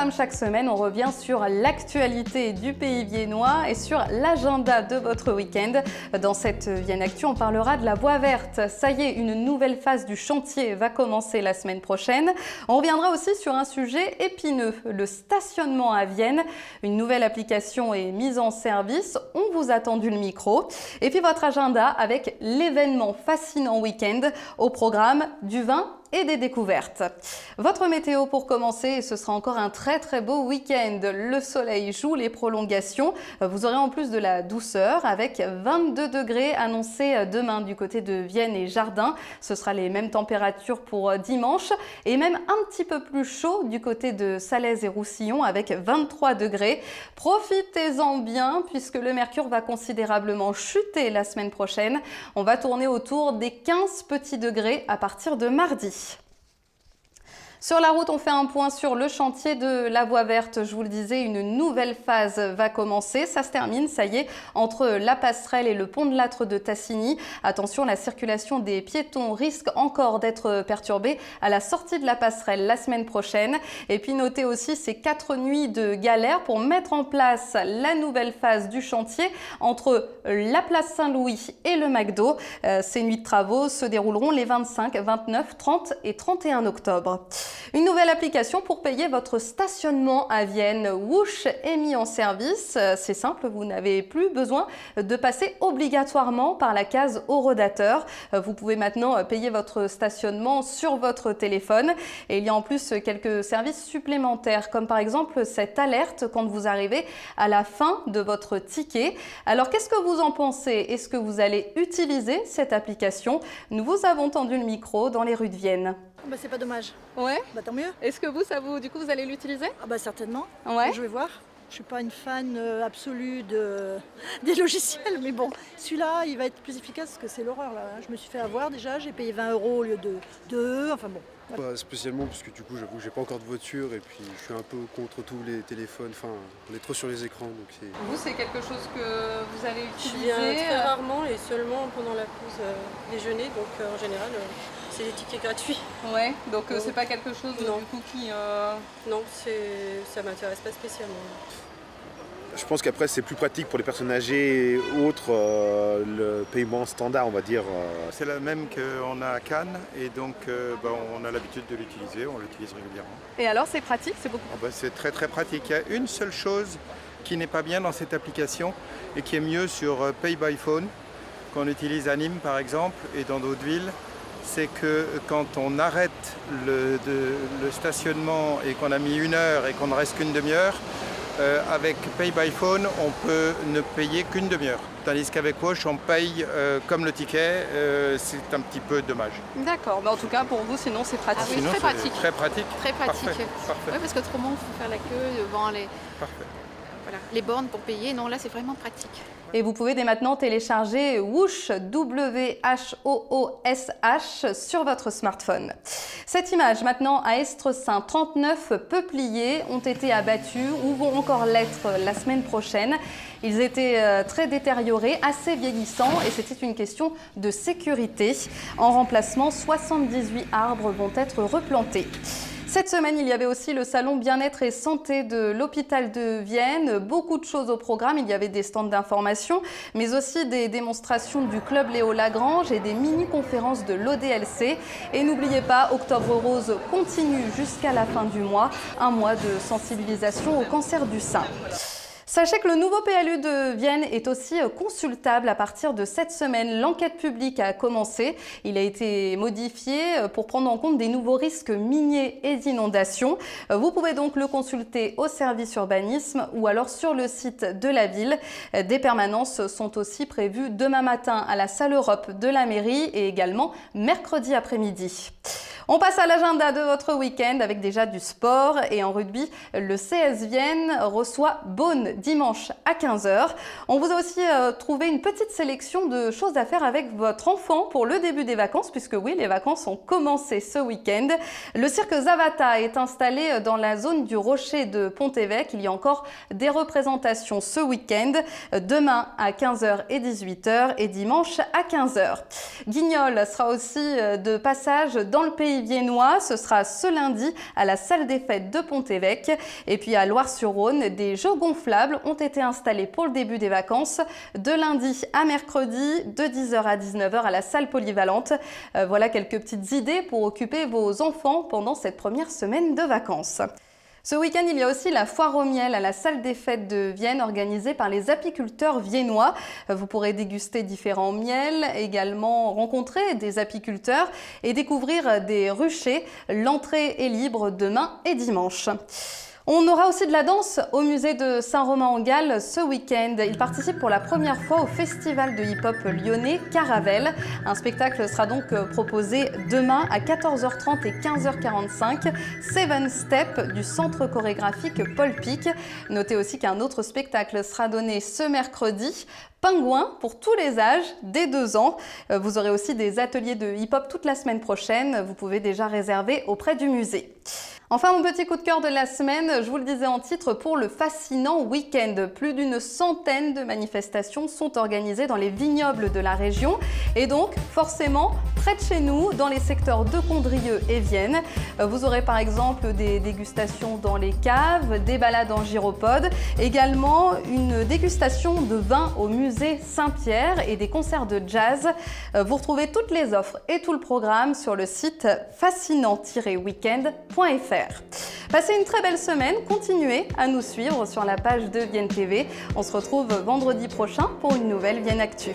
comme chaque semaine, on revient sur l'actualité du pays viennois et sur l'agenda de votre week-end. Dans cette Vienne Actu, on parlera de la voie verte. Ça y est, une nouvelle phase du chantier va commencer la semaine prochaine. On reviendra aussi sur un sujet épineux, le stationnement à Vienne. Une nouvelle application est mise en service. On vous a tendu le micro. Et puis votre agenda avec l'événement fascinant week-end au programme du vin et des découvertes. Votre météo pour commencer, et ce sera encore un très beau week-end. Le soleil joue les prolongations. Vous aurez en plus de la douceur avec 22 degrés annoncés demain du côté de Vienne et Jardin. Ce sera les mêmes températures pour dimanche et même un petit peu plus chaud du côté de Salaise et Roussillon avec 23 degrés. Profitez-en bien puisque le mercure va considérablement chuter la semaine prochaine. On va tourner autour des 15 petits degrés à partir de mardi. Sur la route, on fait un point sur le chantier de la voie verte. Je vous le disais, une nouvelle phase va commencer. Ça se termine, ça y est, entre la passerelle et le pont de Lattre de Tassigny. Attention, la circulation des piétons risque encore d'être perturbée à la sortie de la passerelle la semaine prochaine. Et puis notez aussi ces 4 nuits de galère pour mettre en place la nouvelle phase du chantier entre la place Saint-Louis et le McDo. Ces nuits de travaux se dérouleront les 25, 29, 30 et 31 octobre. Une nouvelle application pour payer votre stationnement à Vienne. Whoosh est mis en service. C'est simple, vous n'avez plus besoin de passer obligatoirement par la case horodateur. Vous pouvez maintenant payer votre stationnement sur votre téléphone. Et il y a en plus quelques services supplémentaires, comme par exemple cette alerte quand vous arrivez à la fin de votre ticket. Alors qu'est-ce que vous en pensez? Est-ce que vous allez utiliser cette application? Nous vous avons tendu le micro dans les rues de Vienne. Bah, c'est pas dommage. Ouais. Bah tant mieux. Est-ce que du coup, vous allez l'utiliser? Ah bah certainement. Ouais. Je vais voir. Je suis pas une fan absolue des logiciels, mais bon, celui-là, il va être plus efficace parce que c'est l'horreur là. Je me suis fait avoir déjà, j'ai payé 20 € au lieu de 2, enfin bon. Pas spécialement parce que du coup j'avoue que j'ai pas encore de voiture et puis je suis un peu contre tous les téléphones, enfin on est trop sur les écrans donc c'est... Vous, c'est quelque chose que vous allez Je utiliser? viens très rarement et seulement pendant la pause déjeuner, donc en général c'est des tickets gratuits. Ouais, donc c'est pas quelque chose Non. du coup qui... Non, ça m'intéresse pas spécialement. Je pense qu'après c'est plus pratique pour les personnes âgées et autres, le paiement standard on va dire. C'est la même qu'on a à Cannes et donc on a l'habitude de l'utiliser, on l'utilise régulièrement. Et alors, c'est pratique, c'est beaucoup... C'est très pratique. Il y a une seule chose qui n'est pas bien dans cette application et qui est mieux sur Pay by Phone, qu'on utilise à Nîmes par exemple et dans d'autres villes. C'est que quand on arrête le stationnement et qu'on a mis 1 heure et qu'on ne reste qu'une demi-heure, avec Pay by Phone, on peut ne payer qu'une demi-heure. Tandis qu'avec Whoosh, on paye comme le ticket, c'est un petit peu dommage. D'accord, mais en tout cas pour vous, sinon c'est pratique. Ah oui, Sinon, très c'est pratique. Très pratique. Très pratique. Parfait. Oui, parce qu'autrement, il faut faire la queue devant les bornes pour payer. Non, là, c'est vraiment pratique. Et vous pouvez dès maintenant télécharger Whoosh, W-H-O-O-S-H, sur votre smartphone. Cette image maintenant à Estresin, 39 peupliers ont été abattus ou vont encore l'être la semaine prochaine. Ils étaient très détériorés, assez vieillissants et c'était une question de sécurité. En remplacement, 78 arbres vont être replantés. Cette semaine, il y avait aussi le salon bien-être et santé de l'hôpital de Vienne. Beaucoup de choses au programme. Il y avait des stands d'information, mais aussi des démonstrations du club Léo Lagrange et des mini-conférences de l'ODLC. Et n'oubliez pas, Octobre Rose continue jusqu'à la fin du mois. Un mois de sensibilisation au cancer du sein. Sachez que le nouveau PLU de Vienne est aussi consultable à partir de cette semaine. L'enquête publique a commencé. Il a été modifié pour prendre en compte des nouveaux risques miniers et d'inondations. Vous pouvez donc le consulter au service urbanisme ou alors sur le site de la ville. Des permanences sont aussi prévues demain matin à la salle Europe de la mairie et également mercredi après-midi. On passe à l'agenda de votre week-end avec déjà du sport et en rugby, le CS Vienne reçoit Beaune dimanche à 15h. On vous a aussi trouvé une petite sélection de choses à faire avec votre enfant pour le début des vacances, puisque oui, les vacances ont commencé ce week-end. Le cirque Zavata est installé dans la zone du Rocher de Pont-Évêque. Il y a encore des représentations ce week-end, demain à 15h et 18h et dimanche à 15h. Guignol sera aussi de passage dans le Pays viennois. Ce sera ce lundi à la salle des fêtes de Pont-Évêque. Et puis à Loire-sur-Rhône, des jeux gonflables ont été installés pour le début des vacances de lundi à mercredi de 10h à 19h à la salle polyvalente. Voilà quelques petites idées pour occuper vos enfants pendant cette première semaine de vacances. Ce week-end, il y a aussi la foire au miel à la salle des fêtes de Vienne organisée par les apiculteurs viennois. Vous pourrez déguster différents miels, également rencontrer des apiculteurs et découvrir des ruchers. L'entrée est libre demain et dimanche. On aura aussi de la danse au musée de Saint-Romain-en-Galles ce week-end. Il participe pour la première fois au festival de hip-hop lyonnais Caravelle. Un spectacle sera donc proposé demain à 14h30 et 15h45. Seven Step du centre chorégraphique Paul Pic. Notez aussi qu'un autre spectacle sera donné ce mercredi. Pingouin pour tous les âges, dès 2 ans. Vous aurez aussi des ateliers de hip-hop toute la semaine prochaine. Vous pouvez déjà réserver auprès du musée. Enfin, mon petit coup de cœur de la semaine, je vous le disais en titre, pour le fascinant week-end. Plus d'une centaine de manifestations sont organisées dans les vignobles de la région et donc forcément près de chez nous, dans les secteurs de Condrieu et Vienne. Vous aurez par exemple des dégustations dans les caves, des balades en gyropode, également une dégustation de vin au musée Saint-Pierre et des concerts de jazz. Vous retrouvez toutes les offres et tout le programme sur le site fascinant-weekend.fr. Passez une très belle semaine, continuez à nous suivre sur la page de Vienne TV. On se retrouve vendredi prochain pour une nouvelle Vienne Actu.